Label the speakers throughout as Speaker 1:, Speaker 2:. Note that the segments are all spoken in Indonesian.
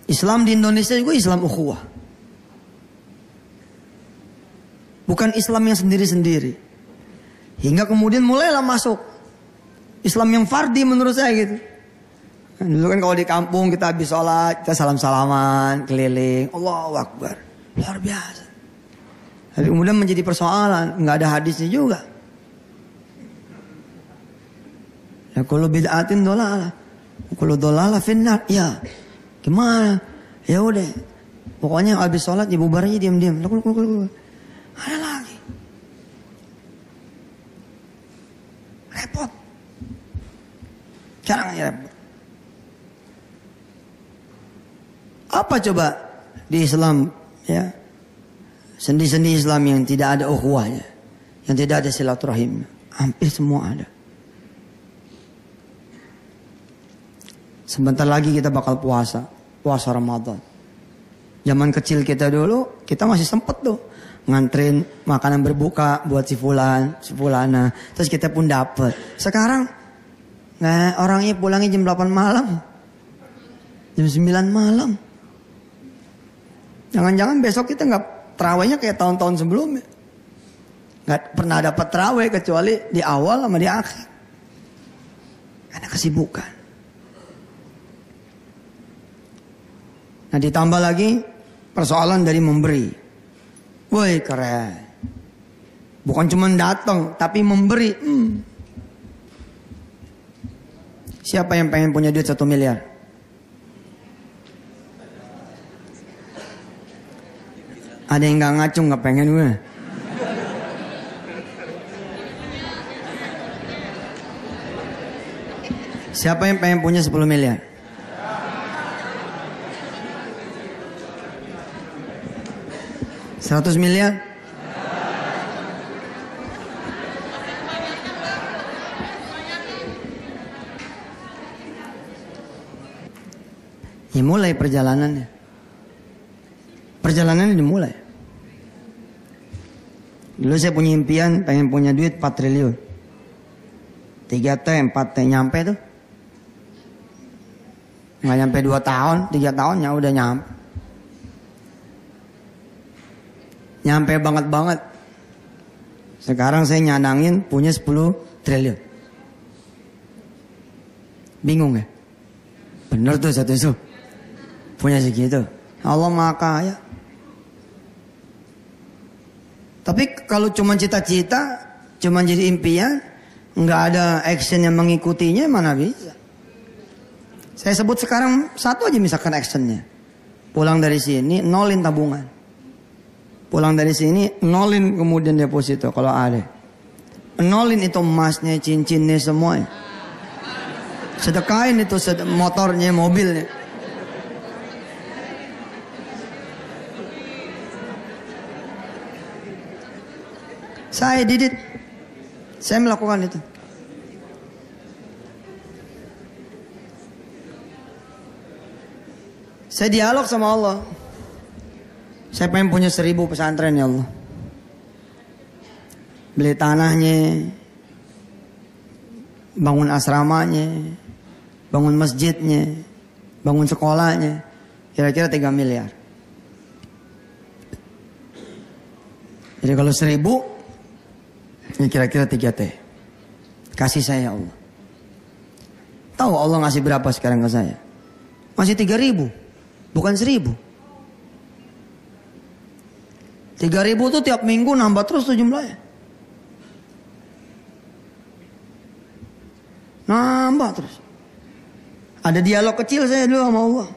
Speaker 1: Islam di Indonesia juga Islam ukhuwah. Bukan Islam yang sendiri-sendiri. Hingga kemudian mulailah masuk Islam yang fardi menurut saya gitu. Dulu kan kalau di kampung kita habis sholat, kita salam-salaman, keliling, Allahu Akbar. Luar biasa. Tapi kemudian menjadi persoalan, nggak ada hadisnya juga. Ya kalau bid'atin dolalah. Kalau dolalah finnar, ya gimana? Ya udah, pokoknya habis sholat ya bubarnya diam-diam. Ada lagi. Repot. Caranya repot. Apa coba di Islam ya? Sendi-sendi Islam yang tidak ada ukhuwahnya, yang tidak ada silaturahim, hampir semua ada. Sebentar lagi kita bakal puasa Ramadan. Zaman kecil kita dulu, kita masih sempet tuh nganterin makanan berbuka buat si fulana, terus kita pun dapet. Sekarang, nah orangnya pulangnya jam 8 malam, jam 9 malam. Jangan-jangan besok kita nggak terawihnya kayak tahun-tahun sebelumnya. Nggak pernah dapat terawih kecuali di awal sama di akhir. Karena kesibukan. Nah ditambah lagi persoalan dari memberi. Woi keren. Bukan cuma datang tapi memberi. Siapa yang pengen punya duit 1 miliar? Ada yang gak ngacung gak pengen gue. Siapa yang pengen punya 10 miliar? $100 miliar? Ya mulai perjalanannya. Perjalanannya dimulai. Dulu saya punya impian pengen punya duit 4 triliun. 3T, 4T nyampe tuh. Nggak nyampe 2 tahun, 3 tahun ya udah nyampe. Nyampe banget. Sekarang saya nyanangin punya 10 triliun. Bingung ya? Bener tuh satu itu. Punya segitu. Allah Maha Kaya. Tapi kalau cuma cita-cita, cuma jadi impian, nggak ada action yang mengikutinya, mana bisa. Saya sebut sekarang satu aja misalkan actionnya. Pulang dari sini, nolin tabungan. Pulang dari sini, nolin kemudian deposito kalau ada. Nolin itu emasnya, cincinnya semuanya. Sedekahin itu motornya, mobilnya. Saya didit. Saya melakukan itu. Saya dialog sama Allah. Saya pengen punya 1000 pesantren ya Allah. Beli tanahnya, bangun asramanya, bangun masjidnya, bangun sekolahnya. Kira-kira 3 miliar. Jadi kalau 1000, ini kira-kira 3T. Kasih saya ya Allah. Tahu Allah ngasih berapa sekarang ke saya? Masih 3.000. Bukan 1.000. 3.000 tuh tiap minggu nambah terus tuh jumlahnya. Nambah terus. Ada dialog kecil saya dulu sama Allah.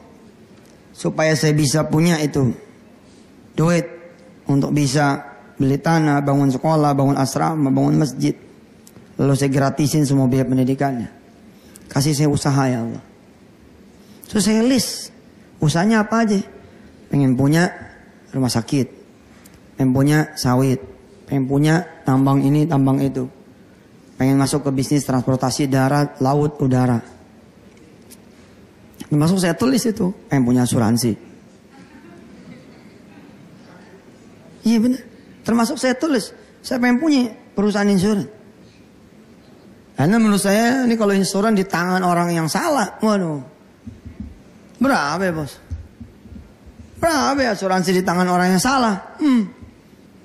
Speaker 1: Supaya saya bisa punya itu duit untuk bisa beli tanah, bangun sekolah, bangun asrama, bangun masjid. Lalu saya gratisin semua biaya pendidikannya. Kasih saya usaha ya Allah. So saya list. Usahanya apa aja? Pengen punya rumah sakit. Pengen punya sawit. Pengen punya tambang ini, tambang itu. Pengen masuk ke bisnis transportasi darat, laut, udara. Termasuk saya tulis itu. Pengen punya asuransi. Iya benar. Termasuk saya tulis, saya pengen punya perusahaan insuran. Karena menurut saya, ini kalau insuran di tangan orang yang salah, waduh. Berapa ya bos? Berapa asuransi di tangan orang yang salah?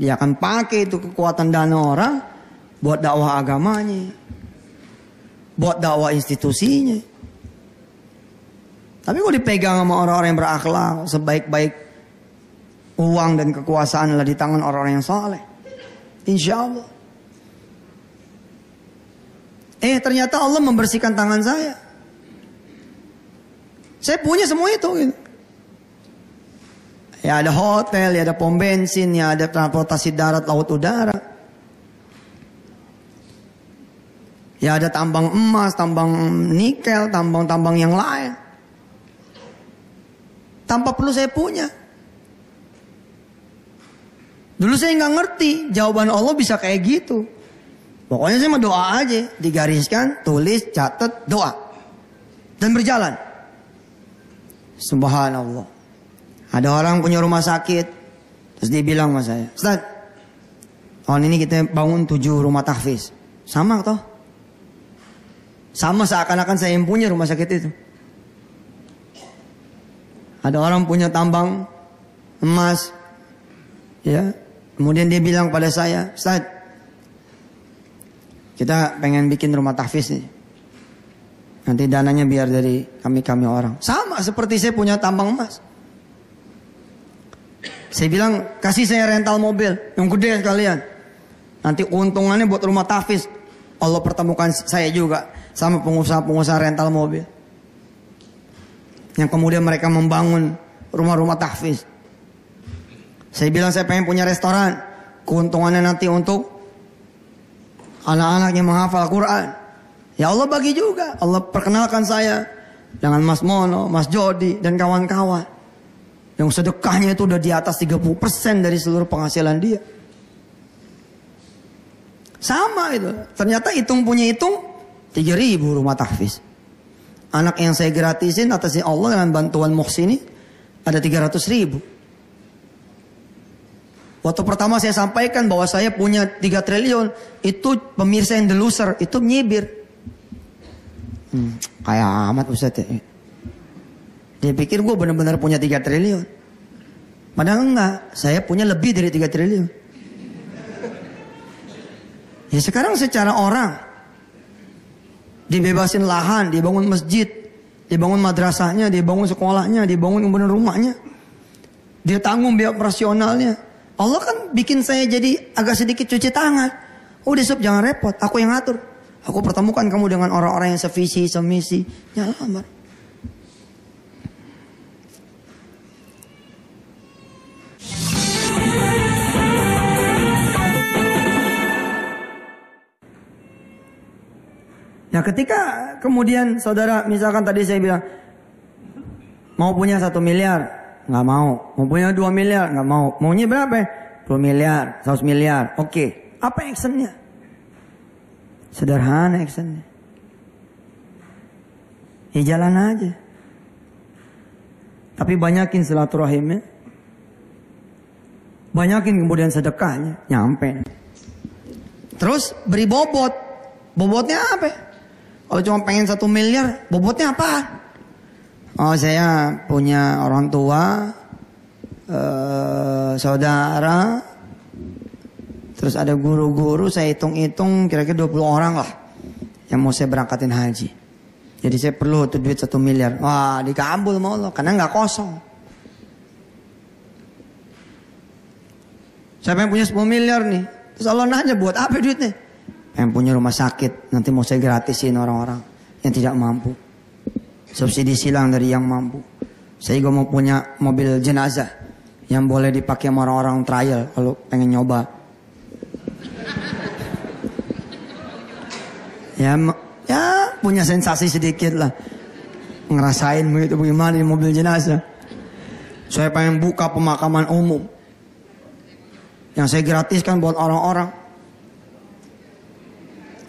Speaker 1: Dia akan pakai itu kekuatan dana orang buat dakwah agamanya, buat dakwah institusinya. Tapi kalau dipegang sama orang-orang yang berakhlak, sebaik-baik uang dan kekuasaan adalah di tangan orang-orang yang saleh, insya Allah. Ternyata Allah membersihkan tangan saya. Saya punya semua itu gitu. Ya ada hotel, ya ada pom bensin, ya ada transportasi darat, laut, udara. Ya ada tambang emas, tambang nikel, tambang-tambang yang lain. Tanpa perlu saya punya. Dulu saya nggak ngerti jawaban Allah bisa kayak gitu. Pokoknya saya mau doa aja, digariskan, tulis, catat, doa. Dan berjalan. Subhanallah. Ada orang punya rumah sakit, terus dia bilang sama saya, Ustaz, tahun ini kita bangun 7 rumah tahfiz. Sama toh? Sama seakan-akan saya yang punya rumah sakit itu. Ada orang punya tambang emas, ya. Kemudian dia bilang pada saya, Ustaz, kita pengen bikin rumah tahfiz nih. Nanti dananya biar dari kami orang. Sama seperti saya punya tambang emas. Saya bilang, kasih saya rental mobil yang gede sekalian. Nanti untungannya buat rumah tahfiz. Allah pertemukan saya juga sama pengusaha-pengusaha rental mobil. Yang kemudian mereka membangun rumah-rumah tahfiz. Saya bilang saya pengen punya restoran. Keuntungannya nanti untuk anak-anak yang menghafal Quran. Ya Allah bagi juga. Allah perkenalkan saya dengan Mas Mono, Mas Jody, dan kawan-kawan. Yang sedekahnya itu udah di atas 30% dari seluruh penghasilan dia. Sama itu. Ternyata hitung 3.000 rumah tahfiz. Anak yang saya gratisin atas Allah dengan bantuan Muhsini ada 300.000. Waktu pertama saya sampaikan bahwa saya punya 3 triliun. Itu pemirsa yang the loser. Itu nyibir. Kayak amat Ustaz ya. Dia pikir gue benar-benar punya 3 triliun. Padahal enggak. Saya punya lebih dari 3 triliun. Ya sekarang secara orang. Dibebasin lahan, dibangun masjid, dibangun madrasahnya, dibangun sekolahnya, dibangun kemudian rumahnya. Dia tanggung biaya operasionalnya. Allah kan bikin saya jadi agak sedikit cuci tangan. Udah sob jangan repot, aku yang ngatur. Aku pertemukan kamu dengan orang-orang yang sevisi, semisi. Ya Allah. Nah ketika kemudian saudara misalkan tadi saya bilang mau punya 1 miliar, nggak mau. Mau punya 2 miliar, nggak mau. Maunya berapa? 10 miliar, 100 miliar. Oke. Apa actionnya? Sederhana actionnya. Ya jalan aja. Tapi banyakin silaturahimnya. Banyakin kemudian sedekahnya. Nyampe. Terus beri bobot. Bobotnya apa? Kalau cuma pengen 1 miliar, bobotnya apa? Oh saya punya orang tua, saudara, terus ada guru-guru, saya hitung-hitung kira-kira 20 orang lah yang mau saya berangkatin haji. Jadi saya perlu tuh duit 1 miliar. Wah dikabul sama Allah, karena nggak kosong. Saya pengen punya 10 miliar nih, terus Allah nanya buat apa duitnya? Yang punya rumah sakit, nanti mau saya gratisin orang-orang yang tidak mampu. Subsidi silang dari yang mampu. Saya juga mau punya mobil jenazah yang boleh dipakai sama orang-orang trial kalau pengen nyoba. Ya punya sensasi sedikit lah. Ngerasain begitu bagaimana di mobil jenazah. Saya pengen buka pemakaman umum yang saya gratiskan buat orang-orang.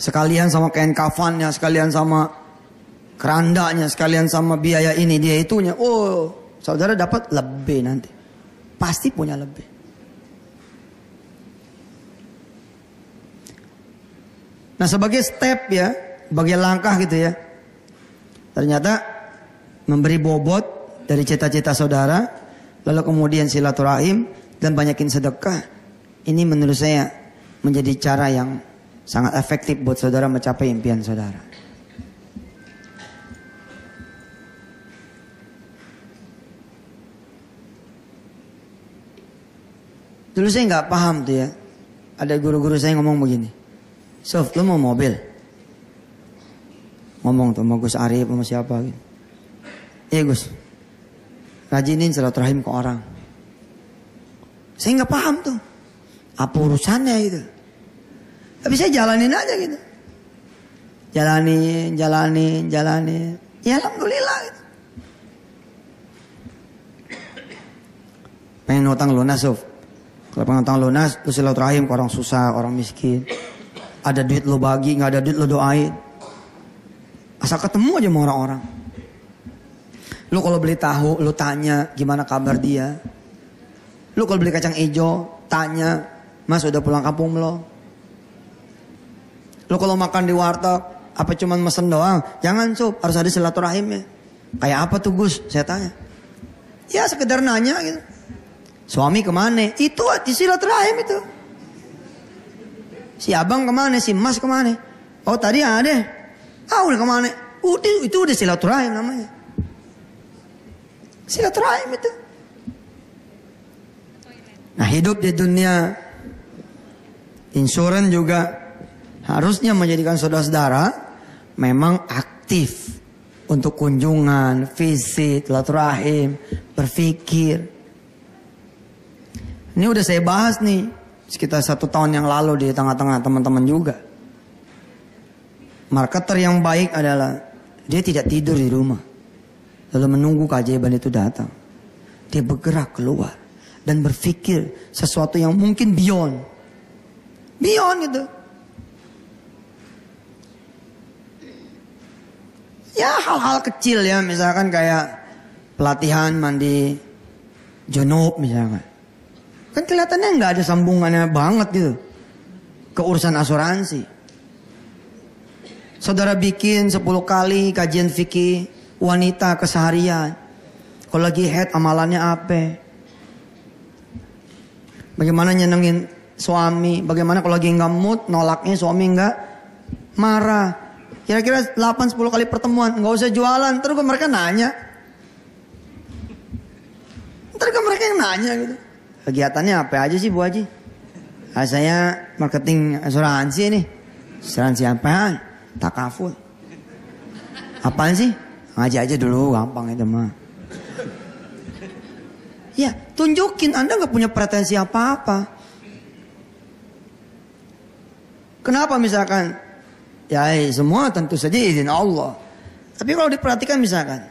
Speaker 1: Sekalian sama kain kafannya, sekalian sama kerandanya, sekalian sama biaya ini, dia itunya. Oh, saudara dapat lebih nanti. Pasti punya lebih. Nah sebagai step ya, sebagai langkah gitu ya. Ternyata memberi bobot dari cita-cita saudara, lalu kemudian silaturahim dan banyakin sedekah. Ini menurut saya menjadi cara yang sangat efektif buat saudara mencapai impian saudara. Dulu saya nggak paham tuh ya. Ada guru-guru saya ngomong begini. Sof, lu mau mobil? Ngomong tuh sama Gus Arif sama siapa gitu. Iya Gus, rajinin silaturahim ke orang. Saya nggak paham tuh. Apa urusannya gitu. Tapi saya jalanin aja gitu. Jalanin. Ya alhamdulillah gitu. Pengen utang lunas Sof. Kalau pengen utang lunas, lu silaturahim ke orang susah, orang miskin. Ada duit lu bagi, gak ada duit lu doain. Asal ketemu aja sama orang-orang. Lu kalau beli tahu, lu tanya gimana kabar dia. Lu kalau beli kacang hijau, tanya, Mas udah pulang kampung belum? Lu kalau makan di warteg, apa cuman mesen doang? Jangan Sob, harus ada silaturahimnya. Kayak apa tuh Gus? Saya tanya. Ya sekedar nanya gitu. Suami kemana? Itu di silaturahim itu. Si abang kemana? Si mas kemana? Oh tadi ada. Udah kemana? Itu udah silaturahim namanya. Silaturahim itu. Nah hidup di dunia insurans juga harusnya menjadikan saudara-saudara memang aktif untuk kunjungan, visit, silaturahim, berpikir. Ini udah saya bahas nih sekitar 1 tahun yang lalu di tengah-tengah teman-teman juga. Marketer yang baik adalah dia tidak tidur di rumah lalu menunggu keajaiban itu datang. Dia bergerak keluar dan berpikir sesuatu yang mungkin beyond gitu. Ya hal-hal kecil ya, misalkan kayak pelatihan mandi junub misalkan. Kan kelihatannya nggak ada sambungannya banget gitu ke urusan asuransi. Saudara bikin 10 kali kajian fikih wanita keseharian. Kalau lagi head amalannya apa? Bagaimana nyenengin suami? Bagaimana kalau lagi nggak mood nolaknya suami nggak marah? Kira-kira 8-10 kali pertemuan, nggak usah jualan. Terus mereka nanya. Ntar mereka yang nanya gitu. Kegiatannya apa aja sih Bu Haji? Saya marketing asuransi nih. Asuransi apaan? Takaful. Apaan sih? Ngaji aja dulu, gampang itu mah. Ya, tunjukin Anda gak punya pretensi apa-apa. Kenapa misalkan? Ya semua tentu saja izin Allah. Tapi kalau diperhatikan misalkan.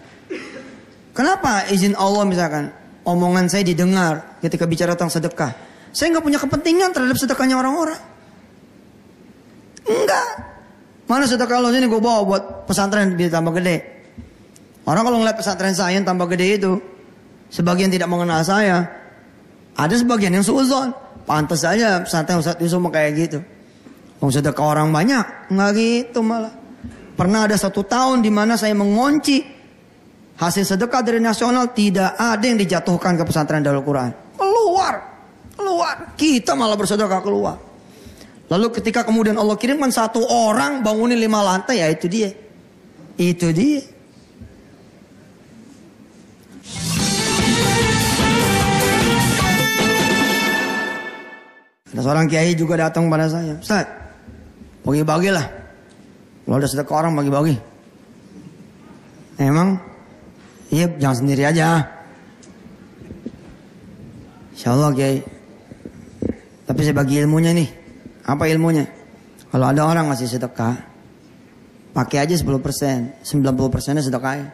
Speaker 1: Kenapa izin Allah misalkan? Omongan saya didengar ketika bicara tentang sedekah. Saya nggak punya kepentingan terhadap sedekahnya orang-orang. Enggak. Mana sedekah lo sini gue bawa buat pesantren biar tambah gede. Orang kalau ngeliat pesantren saya yang tambah gede itu, sebagian tidak mengenal saya. Ada sebagian yang suuzon. Pantas aja pesantren Ustadz Yusuf kayak gitu. Mau sedekah orang banyak, nggak gitu malah. Pernah ada 1 tahun di mana saya mengunci hasil sedekah dari nasional, tidak ada yang dijatuhkan ke pesantren Darul Quran. Keluar. Kita malah bersedekah keluar. Lalu ketika kemudian Allah kirimkan 1 orang bangunin 5 lantai, ya itu dia. Ada seorang kiai juga datang pada saya. Ustaz, bagi-bagilah. Kalau ada sedekah orang bagi-bagi. Emang? Iya, jangan sendiri aja. Insyaallah Kiai. Tapi saya bagi ilmunya nih. Apa ilmunya? Kalau ada orang ngasih sedekah, pakai aja 10%, 90%-nya sedekah.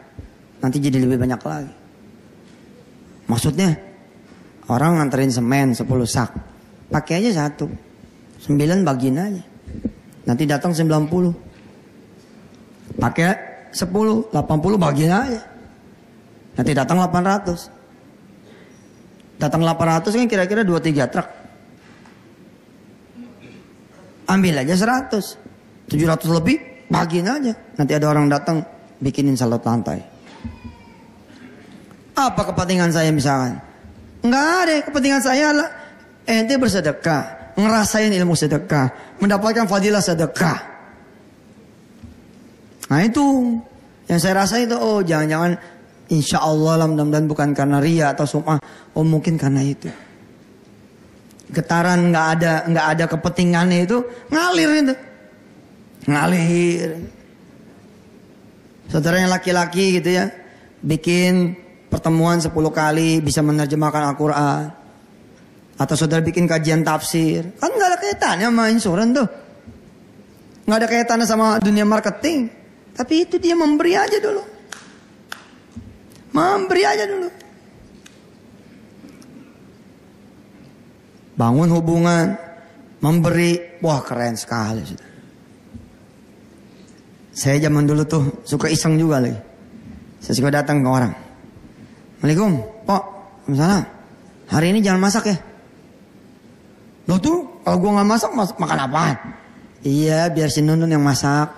Speaker 1: Nanti jadi lebih banyak lagi. Maksudnya, orang nganterin semen 10 sak, pakai aja 1, 9 bagiin aja. Nanti datang 90. Pakai 10, 80 bagiin aja. Nanti datang 800. Datang 800 kan kira-kira 2-3 truk. Ambil aja 100. 700 lebih, bagiin aja. Nanti ada orang datang, bikinin salat lantai. Apa kepentingan saya misalkan? Nggak ada, kepentingan saya lah ente bersedekah, ngerasain ilmu sedekah, mendapatkan fadilah sedekah. Nah itu yang saya rasa itu, oh jangan-jangan insya Allah lah mudah-mudahan bukan karena ria atau sum'ah, oh mungkin karena itu. Getaran nggak ada kepentingannya itu ngalir itu, ngalir. Saudara yang laki-laki gitu ya, bikin pertemuan 10 kali bisa menerjemahkan Al-Quran. Atau saudara bikin kajian tafsir. Kan gak ada kaitannya sama insuran tuh. Gak ada kaitannya sama dunia marketing. Tapi itu dia memberi aja dulu. Memberi aja dulu. Bangun hubungan. Memberi. Wah keren sekali. Saya zaman dulu tuh suka iseng juga lagi. Saya suka datang ke orang. Assalamualaikum, Pak. Waalaikumsalam. Hari ini jangan masak ya. Loh tuh, kalau gue gak masak, makan apaan? Iya, biar si Nunun yang masak.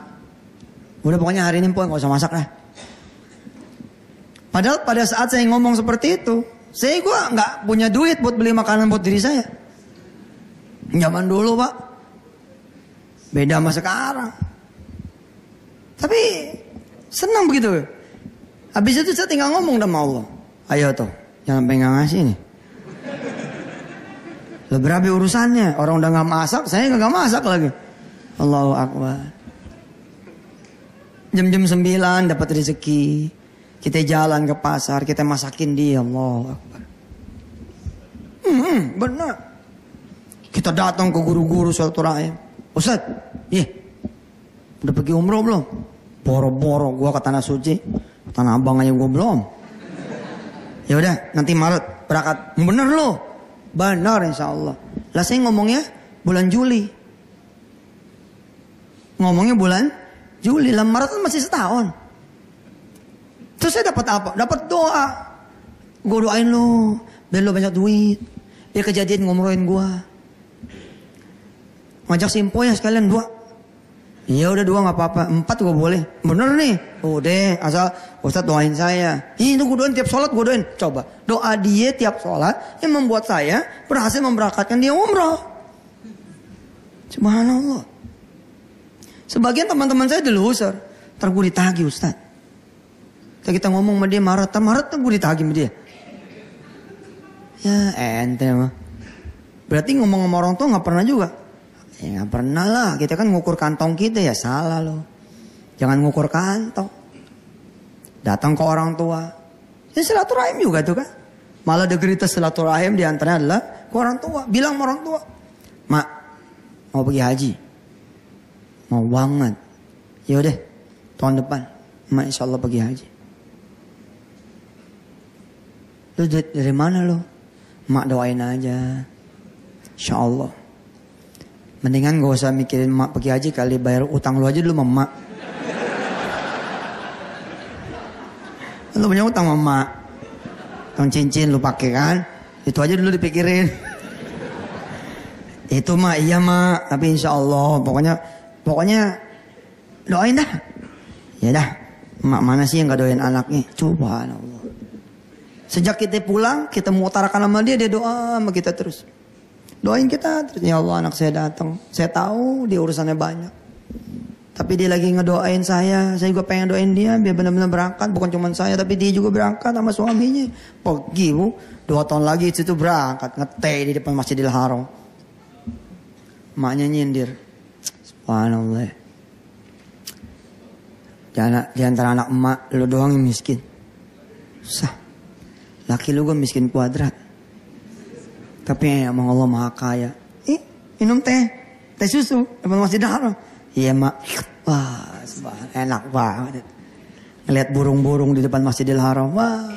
Speaker 1: Udah pokoknya hari ini Pak gak usah masak lah. Padahal pada saat saya ngomong seperti itu, gue gak punya duit buat beli makanan buat diri saya. Zaman dulu Pak. Beda sama sekarang. Tapi senang begitu. Habis itu saya tinggal ngomong sama Allah. Ayo tuh, jangan pengen ngasih nih. Lah berapa urusannya? Orang udah gak masak, saya gak masak lagi. Allahu Akbar. Jam-jam 9 dapat rezeki. Kita jalan ke pasar, kita masakin dia. Allahu Akbar. Benar. Kita datang ke guru-guru silaturahim. Ustaz, udah pergi umroh belum? Boro-boro gua ke Tanah Suci. Ke Tanah Abang aja gua belum. Ya udah, nanti Maret berangkat. Bener loh. Benar insya Allah. Lah saya ngomongnya bulan Juli. Ngomongnya bulan Juli. Lah Maret kan masih setahun. Terus saya dapat apa? Dapat doa. Gue doain lo. Biar lo banyak duit. Biar kejadian ngomongin gue. Ngajak simpo ya sekalian 2. Iya udah 2 gak apa-apa. 4 gue boleh. Bener nih. Udah asal Ustaz doain saya. Itu gue doain tiap sholat gue doain. Coba. Doa dia tiap sholat yang membuat saya berhasil memberangkatkan dia umroh. Subhanallah. Sebagian teman-teman saya di loser. Ntar gue ditagih Ustaz. Kita ngomong sama dia Maret tuh gue ditagih sama dia. Ya ente mah. Berarti ngomong sama orang tua gak pernah juga. Ya gak pernah lah. Kita kan ngukur kantong kita ya salah loh. Jangan ngukur kantong. Datang ke orang tua. Ya silaturahim juga tuh kan. Malah degretas silaturahim diantaranya adalah ke orang tua. Bilang sama orang tua. Mak, mau pergi haji. Mau banget. Yaudah, tahun depan. Mak insya Allah pergi haji. Lu dari mana lo? Mak doain aja. Insya Allah. Mendingan gak usah mikirin mak pergi haji kali bayar utang lu aja dulu sama mak. Lu punya utang sama mak. Utang cincin lu pakai kan. Itu aja dulu dipikirin. Itu mak iya mak. Tapi insya Allah pokoknya doain dah. Ya dah. Mak mana sih yang gak doain anaknya? Coba Allah. Sejak kita pulang kita mengutarakan sama dia doa sama kita terus. Doain kita terus, ya Allah anak saya datang. Saya tahu dia urusannya banyak. Tapi dia lagi ngedoain saya juga pengen doain dia biar benar-benar berangkat. Bukan cuma saya tapi dia juga berangkat sama suaminya. Pergi bu, 2 tahun lagi itu berangkat. Ngeteh di depan Masjidil Haram. Maknya nyindir. Subhanallah. Di antara anak emak lu doang yang miskin. Susah. Laki lu gue miskin kuadrat. Tapi emang Allah maha kaya. Minum teh susu depan Masjidil Haram. Iya mak. Wah, enak banget. Ngeliat burung-burung di depan Masjidil Haram. Wah.